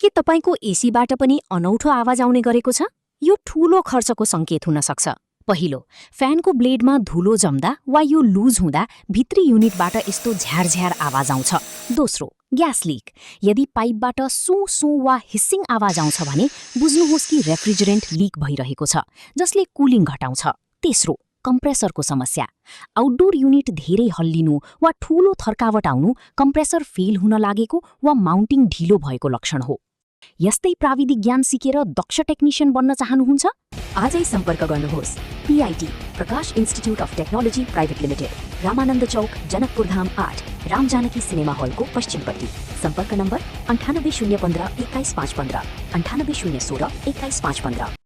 के तपाईको एसीबाट पनि अनौठो आवाज आउने गरेको छ? यो ठूलो खर्चको संकेत हुन सक्छ। पहिलो, फ्यानको ब्लेडमा धुलो जम्दा वा यो लुज हुँदा भित्री युनिटबाट यस्तो झ्यारझ्यार आवाज आउँछ। दोस्रो, ग्यास लिक। यदि पाइपबाट सु सु वा हिस्सिङ आवाज आउँछ भने बुझ्नुहोस् कि रेफ्रिजरेन्ट लिक भइरहेको छ, जसले कुलिङ घटाउँछ। तेस्रो, कम्प्रेसरको समस्या। आउटडोर युनिट धेरै हल्लिनु वा ठूलो थर्कावट आउनु कम्प्रेसर फेल हुन लागेको वा माउन्टिङ ढिलो भएको लक्षण हो। यस्तै प्राविधिक ज्ञान सिकेर दक्ष टेक्निशियन बन्न चाहनुहुन्छ? आजै सम्पर्क गर्नुहोस्। PIT Prakash institute of technology private limited, Ramanand Chowk, Janakpur Dham 8, Ramjanaki cinema हलको पश्चिमपट्टि। सम्पर्क नम्बर 98015115 2115, 980116 2115।